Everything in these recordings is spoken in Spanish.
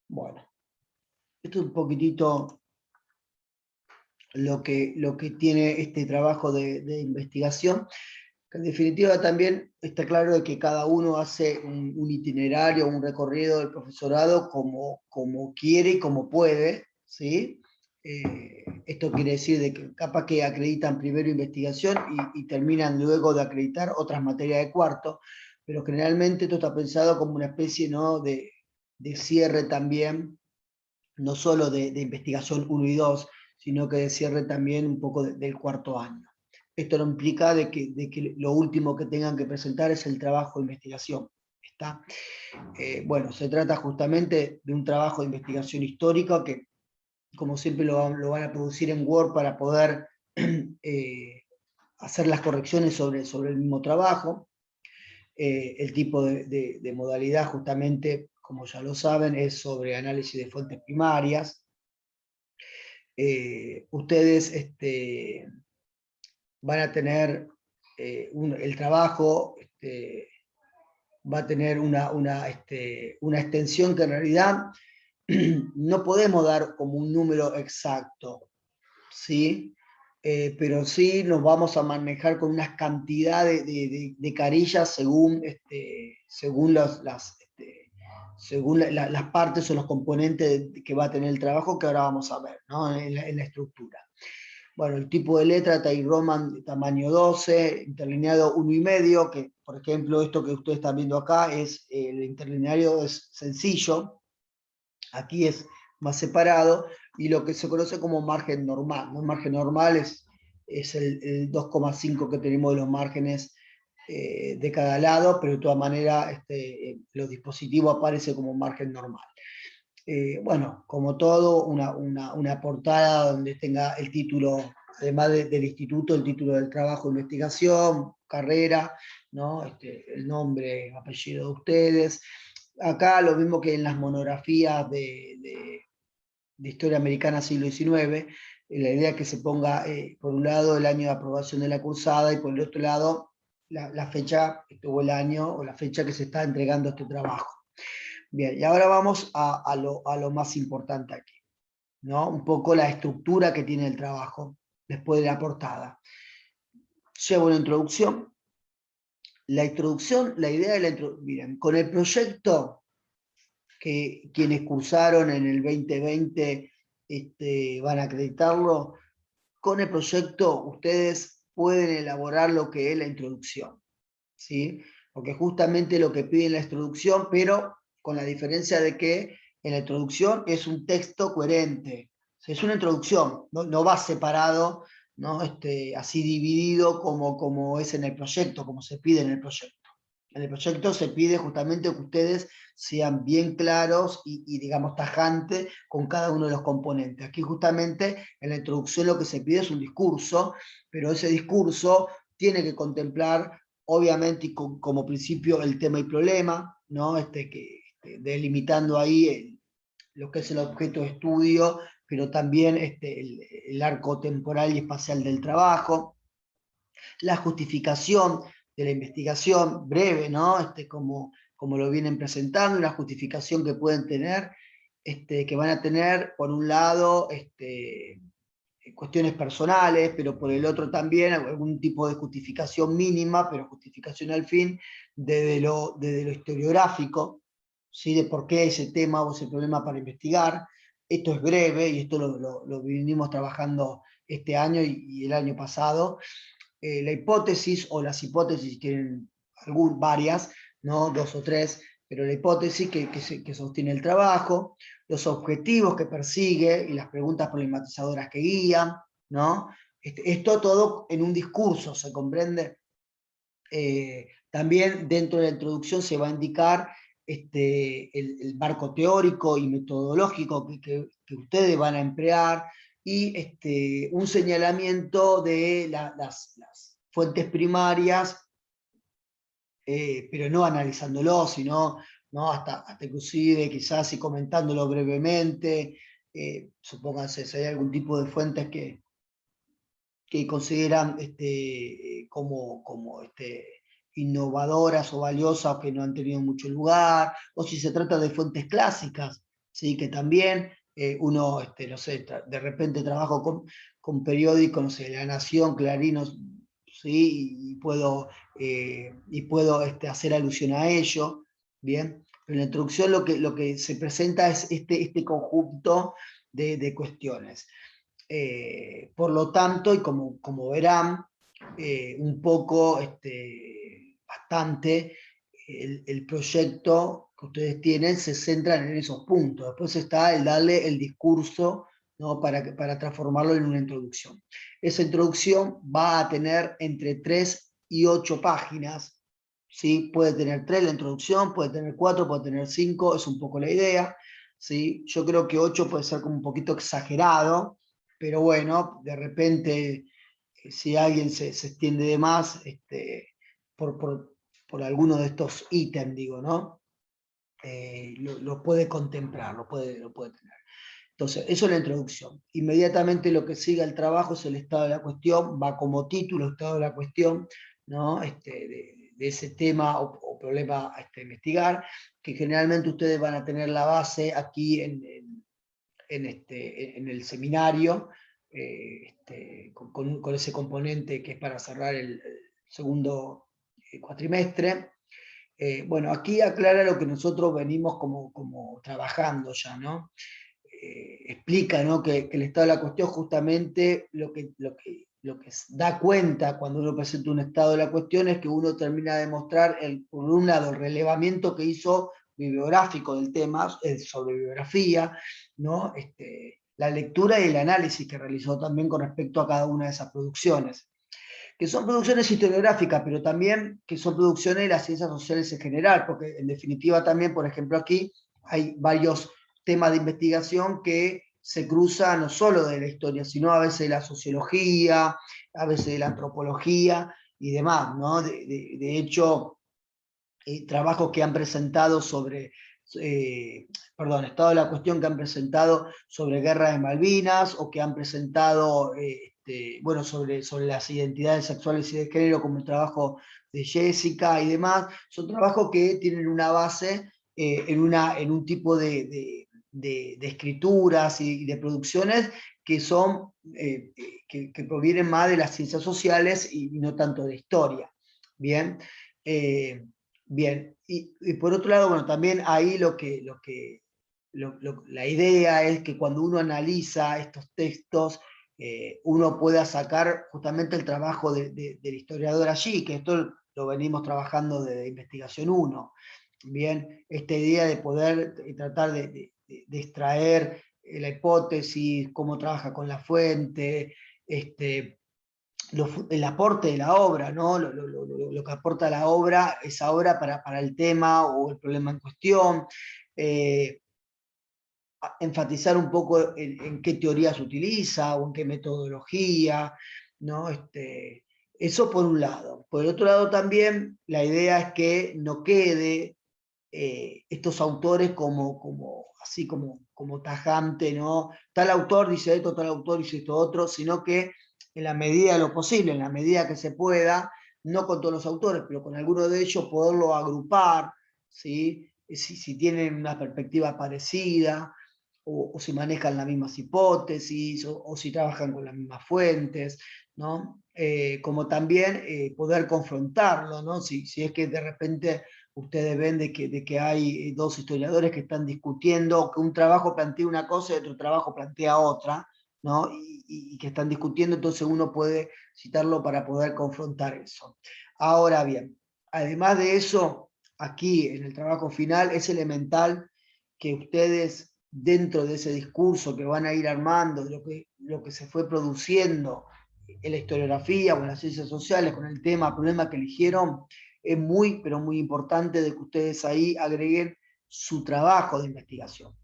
Bueno, esto es un poquitito lo que tiene este trabajo de investigación, que en definitiva también está claro de que cada uno hace un itinerario, un recorrido del profesorado como quiere y como puede, ¿sí? Esto quiere decir de que capaz que acreditan primero investigación y terminan luego de acreditar otras materias de cuarto, pero generalmente esto está pensado como una especie, ¿no?, de cierre también, no solo de investigación 1 y 2, sino que de cierre también un poco del cuarto año. Esto no implica de que lo último que tengan que presentar es el trabajo de investigación. ¿Está? Bueno, se trata justamente de un trabajo de investigación histórica que, como siempre, lo van a producir en Word para poder hacer las correcciones sobre el mismo trabajo. El tipo de modalidad, justamente, como ya lo saben, es sobre análisis de fuentes primarias. Ustedes van a tener el trabajo, va a tener una extensión que en realidad no podemos dar como un número exacto, ¿sí? Pero sí nos vamos a manejar con unas cantidades de carillas según según las partes o los componentes que va a tener el trabajo, que ahora vamos a ver, ¿no?, en la estructura. Bueno, el tipo de letra, Times Roman tamaño 12, interlineado 1,5, que por ejemplo esto que ustedes están viendo acá es el interlineado es sencillo, aquí es más separado, y lo que se conoce como margen normal, ¿no? El margen normal es el 2,5 que tenemos de los márgenes de cada lado, pero de todas maneras los dispositivos aparecen como margen normal. Bueno, como todo, una portada donde tenga el título, además del instituto, el título del trabajo de investigación, carrera, ¿no? El nombre, apellido de ustedes. Acá lo mismo que en las monografías de historia americana siglo XIX, la idea es que se ponga por un lado el año de aprobación de la cursada y por el otro lado la fecha o el año o la fecha que se está entregando este trabajo. Bien, y ahora vamos a lo más importante aquí, ¿no? Un poco la estructura que tiene el trabajo después de la portada. Llevo una introducción. La introducción, la idea de la introducción, miren, con el proyecto que quienes cursaron en el 2020 van a acreditarlo, con el proyecto ustedes pueden elaborar lo que es la introducción, ¿sí? Porque justamente lo que pide la introducción, pero con la diferencia de que en la introducción es un texto coherente. O sea, es una introducción, no va separado, ¿no? Así dividido como es en el proyecto, como se pide en el proyecto. En el proyecto se pide justamente que ustedes sean bien claros y digamos, tajantes con cada uno de los componentes. Aquí justamente en la introducción lo que se pide es un discurso, pero ese discurso tiene que contemplar, obviamente, y como principio, el tema y problema, ¿no? Delimitando ahí lo que es el objeto de estudio, pero también el arco temporal y espacial del trabajo, la justificación de la investigación breve, ¿no? Como lo vienen presentando, una justificación que pueden tener, que van a tener, por un lado, cuestiones personales, pero por el otro también algún tipo de justificación mínima, pero justificación al fin, desde lo historiográfico, ¿sí? De por qué ese tema o ese problema para investigar. Esto es breve y esto lo vinimos trabajando este año y el año pasado. La hipótesis o las hipótesis tienen varias, ¿no? 2 o 3, pero la hipótesis que sostiene el trabajo, los objetivos que persigue y las preguntas problematizadoras que guían, ¿no? Esto todo en un discurso, ¿se comprende? También dentro de la introducción se va a indicar el marco teórico y metodológico que ustedes van a emplear y un señalamiento de las fuentes primarias, pero no analizándolo, sino, ¿no? hasta inclusive quizás y comentándolo brevemente, supónganse si hay algún tipo de fuentes que consideran como innovadoras o valiosas o que no han tenido mucho lugar, o si se trata de fuentes clásicas, ¿sí? Que también uno, no sé, de repente trabajo con periódicos, no sé, La Nación, Clarín, ¿sí? Y puedo hacer alusión a ello, ¿bien? Pero en la introducción lo que se presenta es este conjunto de cuestiones. Por lo tanto, y como verán, un poco, bastante, el proyecto que ustedes tienen se centra en esos puntos. Después está el darle el discurso, ¿no? para transformarlo en una introducción. Esa introducción va a tener entre 3 y 8 páginas, ¿sí? Puede tener 3 la introducción, puede tener 4, puede tener 5, es un poco la idea, ¿sí? Yo creo que 8 puede ser como un poquito exagerado, pero bueno, de repente, si alguien se extiende de más, por, por, por alguno de estos ítems, digo, ¿no? Lo puede contemplar, lo puede tener. Entonces, eso es la introducción. Inmediatamente lo que sigue el trabajo es el estado de la cuestión, va como título estado de la cuestión, ¿no? De ese tema o problema a investigar, que generalmente ustedes van a tener la base aquí en el seminario, con ese componente que es para cerrar el segundo cuatrimestre. Bueno, aquí aclara lo que nosotros venimos como trabajando ya, ¿no? Explica, ¿no? que el estado de la cuestión justamente lo que da cuenta cuando uno presenta un estado de la cuestión es que uno termina de mostrar, por un lado, el relevamiento que hizo bibliográfico del tema, sobre bibliografía, ¿no? La lectura y el análisis que realizó también con respecto a cada una de esas producciones, que son producciones historiográficas, pero también que son producciones de las ciencias sociales en general, porque en definitiva también, por ejemplo, aquí hay varios temas de investigación que se cruzan no solo de la historia, sino a veces de la sociología, a veces de la antropología y demás, ¿no? De hecho, trabajos que han presentado sobre, estado de la cuestión que han presentado sobre guerra de Malvinas, o que han presentado, bueno, sobre las identidades sexuales y de género, como el trabajo de Jessica y demás, son trabajos que tienen una base en un tipo de escrituras y de producciones que son, que provienen más de las ciencias sociales y no tanto de historia. Bien. Bien, y por otro lado, bueno, también ahí la idea es que cuando uno analiza estos textos, uno pueda sacar justamente el trabajo del historiador allí, que esto lo venimos trabajando desde Investigación 1. Bien, esta idea de poder tratar de extraer la hipótesis, cómo trabaja con la fuente, el aporte de la obra, ¿no? Lo que aporta la obra, esa obra para el tema o el problema en cuestión, enfatizar un poco en qué teoría se utiliza o en qué metodología, ¿no? Eso por un lado. Por el otro lado también, la idea es que no quede estos autores así como tajante, ¿no? Tal autor dice esto, tal autor dice esto otro, sino que en la medida de lo posible, en la medida que se pueda, no con todos los autores, pero con algunos de ellos poderlo agrupar, ¿sí? Si tienen una perspectiva parecida, o si manejan las mismas hipótesis, o si trabajan con las mismas fuentes, ¿no? Como también poder confrontarlo, ¿no? Si es que de repente ustedes ven de que hay dos historiadores que están discutiendo, que un trabajo plantea una cosa y otro trabajo plantea otra, ¿no? Y que están discutiendo, entonces uno puede citarlo para poder confrontar eso. Ahora bien, además de eso, aquí en el trabajo final es elemental que ustedes, dentro de ese discurso que van a ir armando, lo que se fue produciendo en la historiografía o en las ciencias sociales con el tema, problema que eligieron, es muy, pero muy importante de que ustedes ahí agreguen su trabajo de investigación.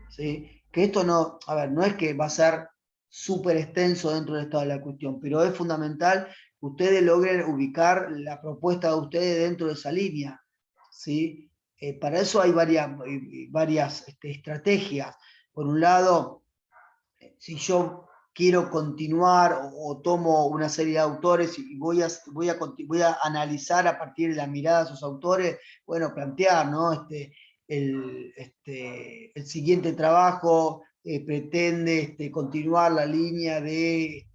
¿Sí? Que esto no, a ver, no es que va a ser súper extenso dentro del estado de la cuestión, pero es fundamental que ustedes logren ubicar la propuesta de ustedes dentro de esa línea. ¿Sí? Para eso hay varias estrategias. Por un lado, si yo quiero continuar o tomo una serie de autores y voy a analizar a partir de la mirada de esos autores, bueno, plantear, ¿no? el siguiente trabajo pretende continuar la línea de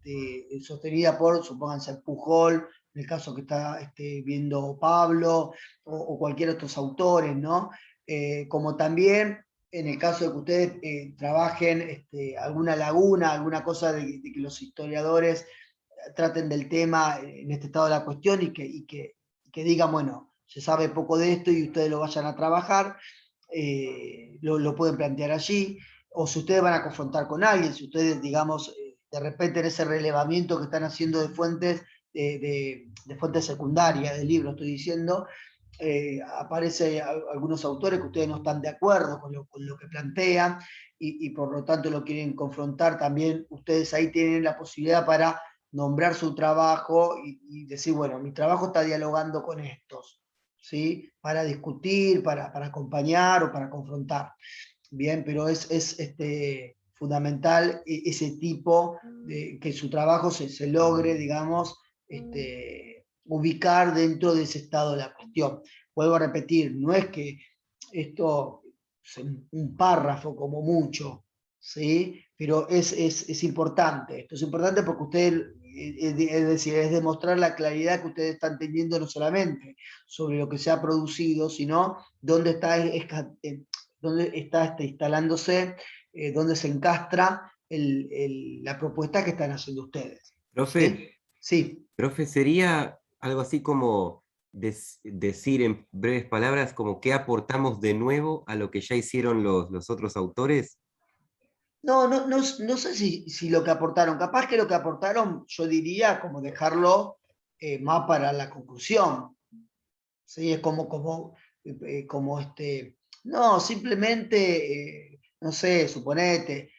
sostenida por, supónganse, Pujol, en el caso que está viendo Pablo, o cualquier otros autores, ¿no? Como también en el caso de que ustedes trabajen alguna laguna, alguna cosa de que los historiadores traten del tema en este estado de la cuestión y que digan, bueno, se sabe poco de esto y ustedes lo vayan a trabajar, lo pueden plantear allí, o si ustedes van a confrontar con alguien, si ustedes, digamos, de repente en ese relevamiento que están haciendo de fuentes, de fuentes secundarias, de libros, estoy diciendo, aparece algunos autores que ustedes no están de acuerdo con lo que plantean y por lo tanto lo quieren confrontar, también ustedes ahí tienen la posibilidad para nombrar su trabajo y decir, bueno, mi trabajo está dialogando con estos, ¿sí? Para discutir, para acompañar o para confrontar. Bien, pero es fundamental ese tipo de que su trabajo se logre, digamos, ubicar dentro de ese estado de la cuestión. Vuelvo a repetir, no es que esto es un párrafo como mucho, ¿sí? Pero es importante. Esto es importante porque ustedes, es decir, es demostrar la claridad que ustedes están teniendo no solamente sobre lo que se ha producido, sino dónde está, dónde está instalándose, dónde se encastra la propuesta que están haciendo ustedes. Profe, ¿Sí? Sí. profe, sería algo así como decir en breves palabras como qué aportamos de nuevo a lo que ya hicieron los otros autores. No sé si lo que aportaron, capaz que lo que aportaron, yo diría como dejarlo más para la conclusión. ¿Sí? Es como no, simplemente, no sé, suponete,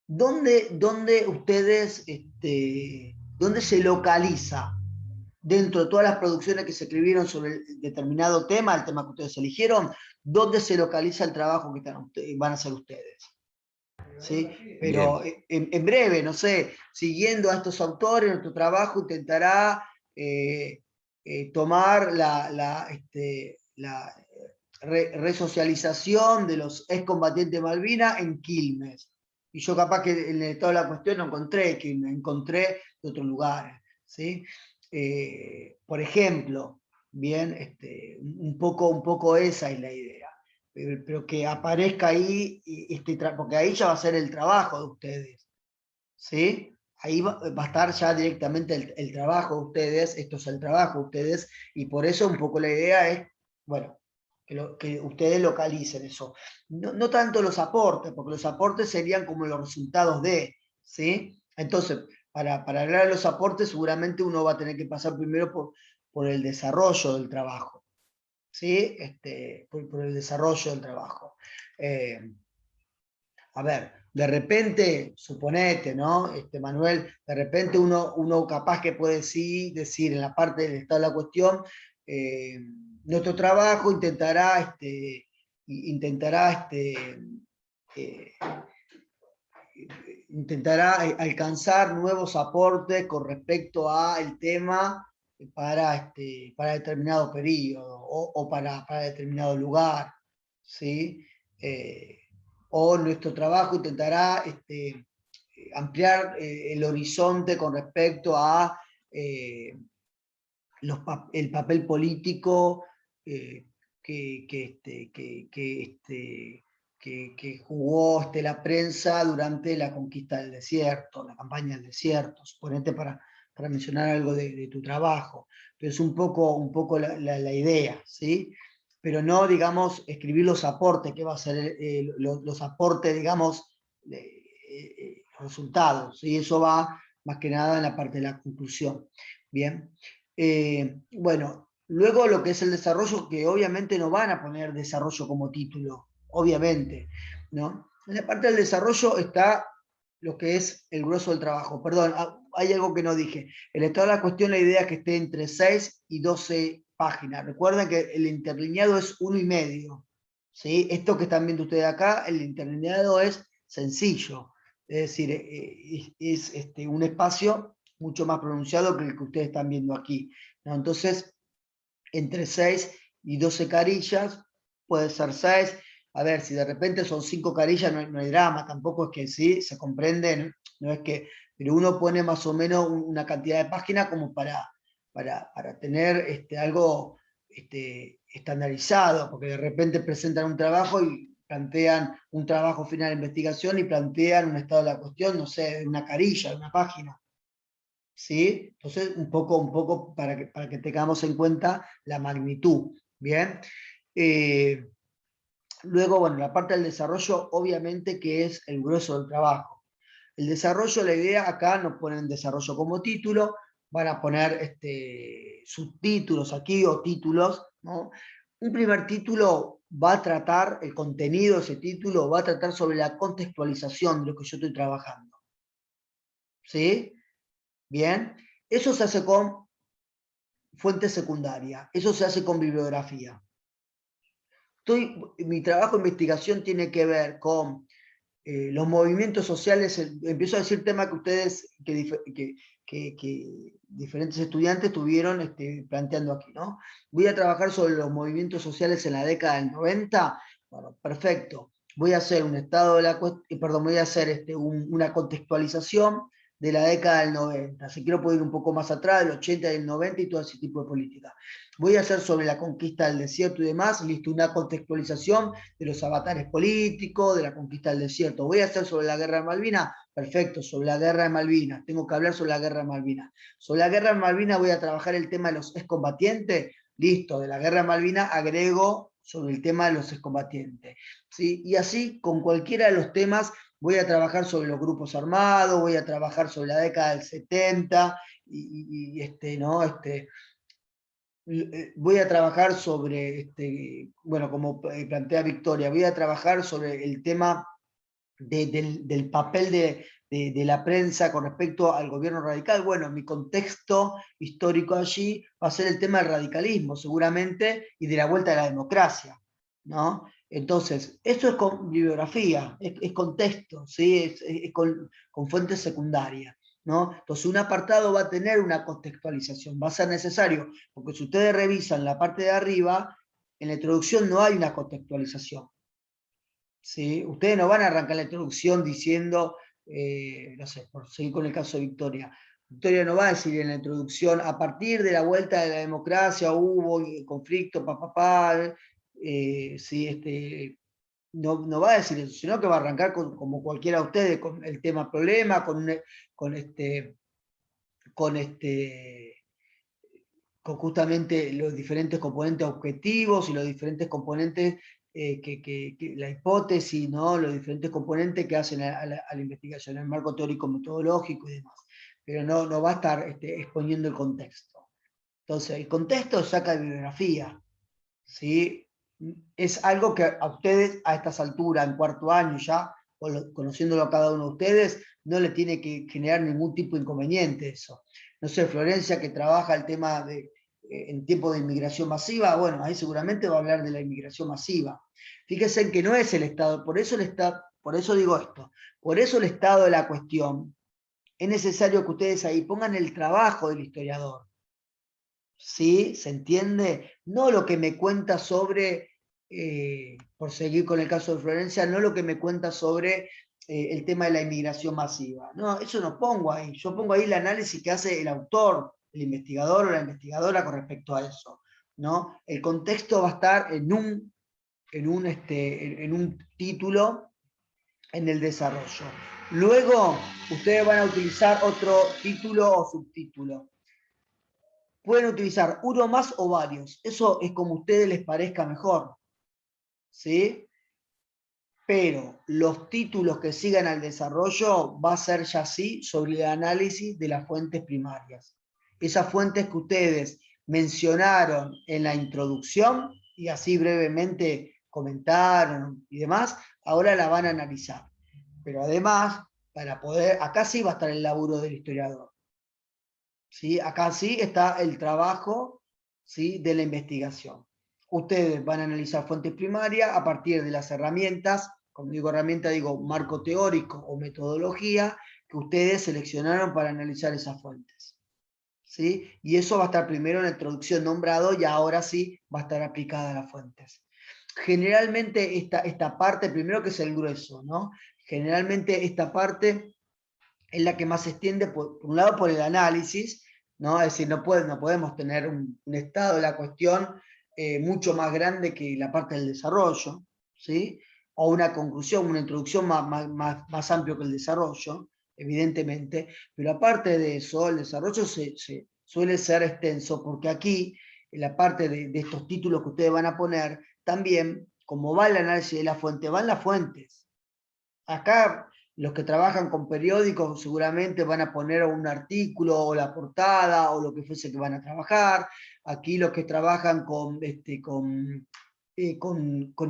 ¿dónde ustedes, dónde se localiza dentro de todas las producciones que se escribieron sobre determinado tema, el tema que ustedes eligieron, dónde se localiza el trabajo que van a hacer ustedes? ¿Sí? Pero Bien, en breve, no sé, siguiendo a estos autores, nuestro trabajo intentará tomar la resocialización de los excombatientes de Malvinas en Quilmes. Y yo capaz que en el estado de la cuestión no encontré Quilmes, encontré de otros lugares. ¿Sí? Por ejemplo, bien, un poco esa es la idea, pero que aparezca ahí, porque ahí ya va a ser el trabajo de ustedes, ¿sí? Ahí va a estar ya directamente el trabajo de ustedes, esto es el trabajo de ustedes, y por eso un poco la idea es, bueno, que ustedes localicen eso. No tanto los aportes, porque los aportes serían como los resultados de, ¿sí? Entonces, para hablar de los aportes, seguramente uno va a tener que pasar primero por el desarrollo del trabajo. ¿Sí? Por el desarrollo del trabajo. Eh, a ver, de repente, suponete, ¿no? Manuel, de repente uno capaz que puede sí decir en la parte del estado de la cuestión, eh, nuestro trabajo eh, intentará alcanzar nuevos aportes con respecto al tema para determinado periodo o para determinado lugar, ¿sí? Eh, o nuestro trabajo intentará ampliar el horizonte con respecto a eh, el papel político eh, que jugó la prensa durante la conquista del desierto, la campaña del desierto, suponete para mencionar algo de tu trabajo. Pero es un poco la idea, ¿sí? Pero no, digamos, escribir los aportes, que va a ser los aportes, digamos, resultados, y eso va más que nada en la parte de la conclusión. Bien. Bueno, luego lo que es el desarrollo, que obviamente no van a poner desarrollo como título, obviamente, ¿no? En la parte del desarrollo está lo que es el grueso del trabajo. Perdón, hay algo que no dije. El estado de la cuestión, la idea es que esté entre 6 y 12 páginas. Recuerden que el interlineado es 1,5. ¿Sí? Esto que están viendo ustedes acá, el interlineado es sencillo. Es decir, es un espacio mucho más pronunciado que el que ustedes están viendo aquí, ¿no? Entonces, entre 6 y 12 carillas, puede ser 6. A ver, si de repente son 5 carillas, no hay drama, tampoco es que sí, se comprende, no es que, pero uno pone más o menos una cantidad de páginas como para tener algo estandarizado, porque de repente presentan un trabajo y plantean un trabajo final de investigación y plantean un estado de la cuestión, no sé, de una carilla, de una página. ¿Sí? Entonces, un poco para que tengamos en cuenta la magnitud. Bien. Luego, bueno, la parte del desarrollo, obviamente que es el grueso del trabajo. El desarrollo, la idea acá no ponen desarrollo como título, van a poner subtítulos aquí o títulos, ¿no? Un primer título va a tratar, el contenido de ese título va a tratar sobre la contextualización de lo que yo estoy trabajando. ¿Sí? Bien. Eso se hace con fuente secundaria, eso se hace con bibliografía. Mi trabajo de investigación tiene que ver con los movimientos sociales, empiezo a decir temas que ustedes, que diferentes estudiantes estuvieron planteando aquí, ¿no? Voy a trabajar sobre los movimientos sociales en la década del 90, bueno, perfecto. Voy a hacer un estado de la perdón, voy a hacer una contextualización de la década del 90. Si quiero puedo ir un poco más atrás, del 80 y del 90 y todo ese tipo de política. Voy a hacer sobre la conquista del desierto y demás, listo, una contextualización de los avatares políticos, de la conquista del desierto. Voy a hacer sobre la guerra de Malvinas, perfecto, sobre la guerra de Malvinas, tengo que hablar sobre la guerra de Malvinas. Sobre la guerra de Malvinas voy a trabajar el tema de los excombatientes, listo, de la guerra de Malvinas agrego sobre el tema de los excombatientes. ¿Sí? Y así, con cualquiera de los temas, voy a trabajar sobre los grupos armados, voy a trabajar sobre la década del 70, ¿no? Voy a trabajar sobre, bueno, como plantea Victoria, voy a trabajar sobre el tema del papel de la prensa con respecto al gobierno radical. Bueno, mi contexto histórico allí va a ser el tema del radicalismo, seguramente, y de la vuelta de la democracia, ¿no? Entonces, esto es con bibliografía, es contexto, ¿sí? Es con fuentes secundarias, ¿no? Entonces, un apartado va a tener una contextualización, va a ser necesario, porque si ustedes revisan la parte de arriba, en la introducción no hay una contextualización. ¿Sí? Ustedes no van a arrancar la introducción diciendo, no sé, por seguir con el caso de Victoria. Victoria no va a decir en la introducción, a partir de la vuelta de la democracia hubo conflicto, sí, no va a decir eso, sino que va a arrancar como cualquiera de ustedes, con el tema problema, con con con justamente los diferentes componentes objetivos y los diferentes componentes la hipótesis, ¿no? Los diferentes componentes que hacen a la investigación, el marco teórico metodológico y demás. Pero no va a estar exponiendo el contexto. Entonces, el contexto saca de bibliografía, ¿sí? Es algo que a ustedes a estas alturas, en cuarto año ya, conociéndolo a cada uno de ustedes, no le tiene que generar ningún tipo de inconveniente eso. No sé, Florencia, que trabaja el tema en tiempo de inmigración masiva, bueno, ahí seguramente va a hablar de la inmigración masiva. Fíjense que no es el Estado, por eso digo esto, por eso el Estado de la cuestión, es necesario que ustedes ahí pongan el trabajo del historiador. ¿Sí? ¿Se entiende? No lo que me cuenta sobre, por seguir con el caso de Florencia, no lo que me cuenta sobre el tema de la inmigración masiva. No, eso no pongo ahí. Yo pongo ahí el análisis que hace el autor, el investigador o la investigadora con respecto a eso, ¿no? El contexto va a estar en un título en el desarrollo. Luego, ustedes van a utilizar otro título o subtítulo. Pueden utilizar uno más o varios. Eso es como a ustedes les parezca mejor. ¿Sí? Pero los títulos que sigan al desarrollo va a ser ya sí sobre el análisis de las fuentes primarias. Esas fuentes que ustedes mencionaron en la introducción y así brevemente comentaron y demás, ahora la van a analizar. Pero además, para poder, acá sí va a estar el laburo del historiador. ¿Sí? Acá sí está el trabajo, ¿sí?, de la investigación. Ustedes van a analizar fuentes primarias a partir de las herramientas, cuando digo herramienta digo marco teórico o metodología, que ustedes seleccionaron para analizar esas fuentes. ¿Sí? Y eso va a estar primero en la introducción nombrado y ahora sí va a estar aplicada a las fuentes. generalmente esta parte, primero que es el grueso, ¿no? Generalmente esta parte es la que más se extiende, por un lado por el análisis, ¿no? Es decir, no podemos tener un estado de la cuestión mucho más grande que la parte del desarrollo, ¿sí? O una conclusión, una introducción más amplio que el desarrollo, evidentemente, pero aparte de eso, el desarrollo suele ser extenso, porque aquí, en la parte de estos títulos que ustedes van a poner, también, como va el análisis de la fuente, van las fuentes. Acá los que trabajan con periódicos seguramente van a poner un artículo o la portada o lo que fuese que van a trabajar. Aquí los que trabajan con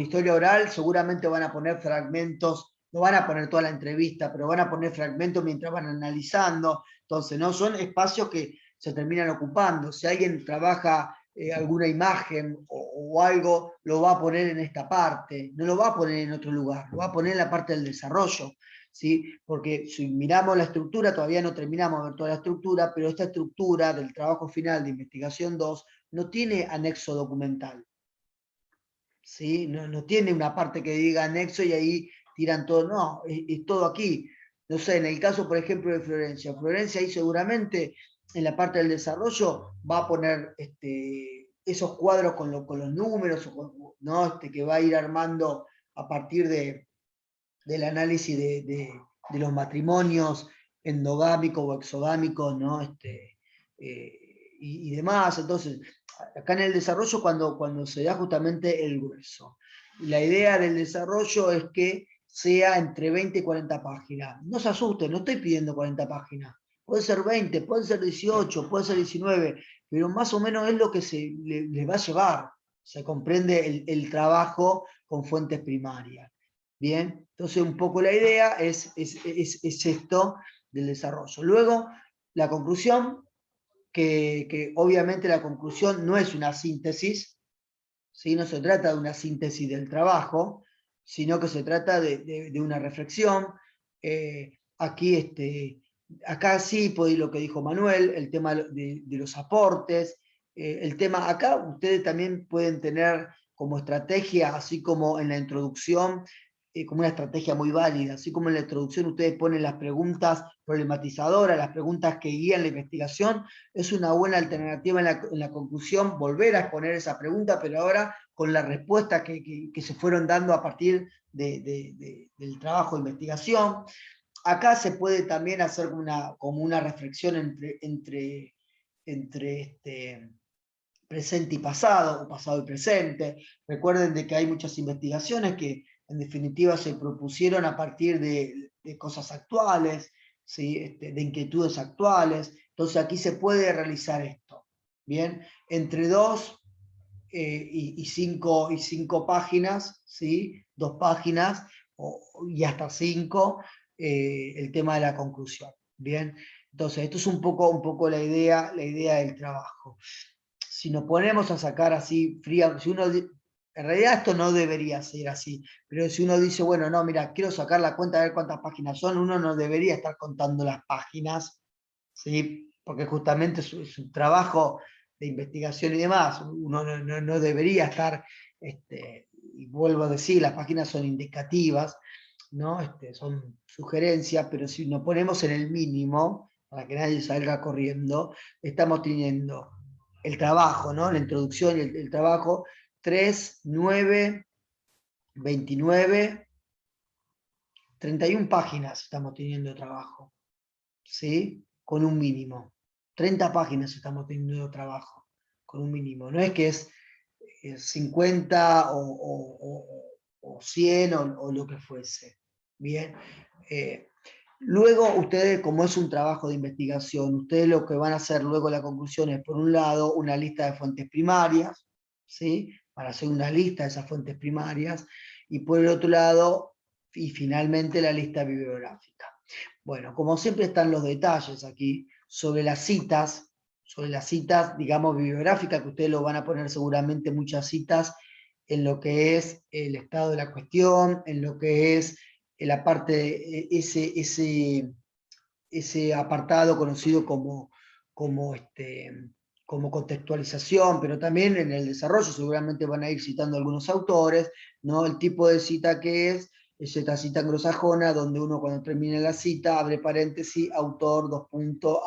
historia oral seguramente van a poner fragmentos, no van a poner toda la entrevista, pero van a poner fragmentos mientras van analizando. Entonces, ¿no? Son espacios que se terminan ocupando. Si alguien trabaja alguna imagen o algo, lo va a poner en esta parte, no lo va a poner en otro lugar, lo va a poner en la parte del desarrollo, ¿sí? Porque si miramos la estructura, todavía no terminamos de ver toda la estructura, pero esta estructura del trabajo final de investigación 2 no tiene anexo documental, ¿sí? No tiene una parte que diga anexo y ahí tiran todo, no, es todo aquí. No sé, en el caso, por ejemplo, de Florencia, Florencia ahí seguramente en la parte del desarrollo va a poner esos cuadros con los números, ¿no? Que va a ir armando a partir del análisis de los matrimonios endogámicos o exogámicos, ¿no? Y demás. Entonces, acá en el desarrollo cuando se da justamente el grueso. La idea del desarrollo es que sea entre 20 y 40 páginas. No se asusten, no estoy pidiendo 40 páginas. Puede ser 20, puede ser 18, puede ser 19, pero más o menos es lo que les va a llevar. Se comprende el trabajo con fuentes primarias. Bien, entonces un poco la idea es esto del desarrollo. Luego, la conclusión, que obviamente la conclusión no es una síntesis, ¿sí? No se trata de una síntesis del trabajo, sino que se trata de una reflexión. Acá sí puede ir lo que dijo Manuel, el tema de los aportes, el tema, acá ustedes también pueden tener como estrategia, así como en la introducción, como una estrategia muy válida, así como en la introducción ustedes ponen las preguntas problematizadoras, las preguntas que guían la investigación, es una buena alternativa en la conclusión volver a exponer esa pregunta, pero ahora con las respuestas que se fueron dando a partir del trabajo de investigación. Acá se puede también hacer como una reflexión entre presente y pasado, o pasado y presente. Recuerden de que hay muchas investigaciones que en definitiva se propusieron a partir de cosas actuales, ¿sí? De inquietudes actuales. Entonces aquí se puede realizar esto. Bien, entre 2 y 5 páginas, ¿sí? 2 páginas y hasta 5, el tema de la conclusión. Bien, entonces esto es un poco la idea del trabajo. Si nos ponemos a sacar así fría, si uno, en realidad esto no debería ser así, pero si uno dice, bueno, no, mira, quiero sacar la cuenta de ver cuántas páginas son, uno no debería estar contando las páginas, ¿sí? Porque justamente es un trabajo de investigación y demás, uno no debería estar, y vuelvo a decir, las páginas son indicativas, ¿no? Son sugerencias, pero si nos ponemos en el mínimo, para que nadie salga corriendo, estamos teniendo el trabajo, ¿no? La introducción y el trabajo, 3, 9, 29, 31 páginas estamos teniendo de trabajo, ¿sí? Con un mínimo. 30 páginas estamos teniendo de trabajo, con un mínimo. No es que es 50 o 100 o lo que fuese. Bien. Luego ustedes, como es un trabajo de investigación, ustedes lo que van a hacer luego la conclusión es, por un lado, una lista de fuentes primarias, ¿sí? Para hacer una lista de esas fuentes primarias, y por el otro lado, y finalmente la lista bibliográfica. Bueno, como siempre están los detalles aquí sobre las citas, digamos, bibliográficas, que ustedes lo van a poner seguramente muchas citas en lo que es el estado de la cuestión, en lo que es la parte, ese apartado conocido como como contextualización, pero también en el desarrollo seguramente van a ir citando algunos autores, ¿no? El tipo de cita que es esta cita anglosajona, donde uno cuando termina la cita, abre paréntesis, autor, dos puntos,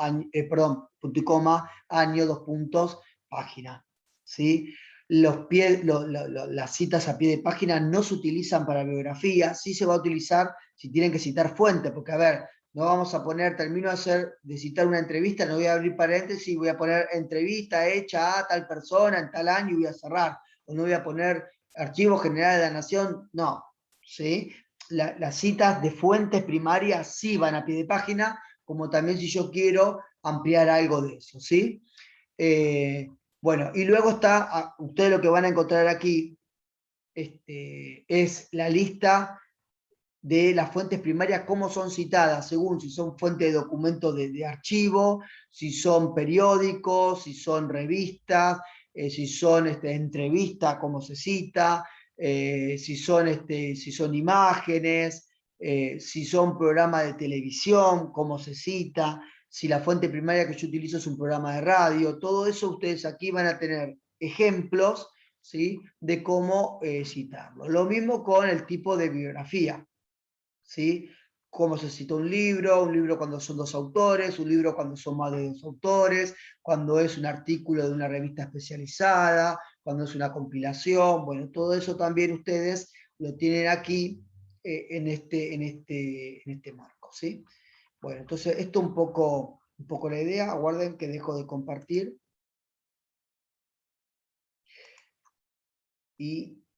perdón, punto y coma, año, dos puntos, página. ¿Sí? Las citas a pie de página no se utilizan para biografía, sí se va a utilizar si tienen que citar fuente, porque a ver, no vamos a poner, termino de citar una entrevista, no voy a abrir paréntesis, voy a poner entrevista hecha a tal persona en tal año y voy a cerrar, o no voy a poner Archivo General de la Nación, no, ¿sí? Las citas de fuentes primarias sí van a pie de página, como también si yo quiero ampliar algo de eso, ¿sí? Bueno, y luego está, ustedes lo que van a encontrar aquí, es la lista de las fuentes primarias, cómo son citadas, según si son fuentes de documentos de archivo, si son periódicos, si son revistas, si son entrevistas, cómo se cita, si son imágenes, si son programas de televisión, cómo se cita, si la fuente primaria que yo utilizo es un programa de radio, todo eso ustedes aquí van a tener ejemplos, ¿sí?, de cómo citarlo. Lo mismo con el tipo de biografía. ¿Sí? Cómo se cita un libro cuando son dos autores, un libro cuando son más de dos autores, cuando es un artículo de una revista especializada, cuando es una compilación, bueno, todo eso también ustedes lo tienen aquí en este marco, ¿sí? Bueno, entonces esto un poco la idea, aguarden que dejo de compartir. Y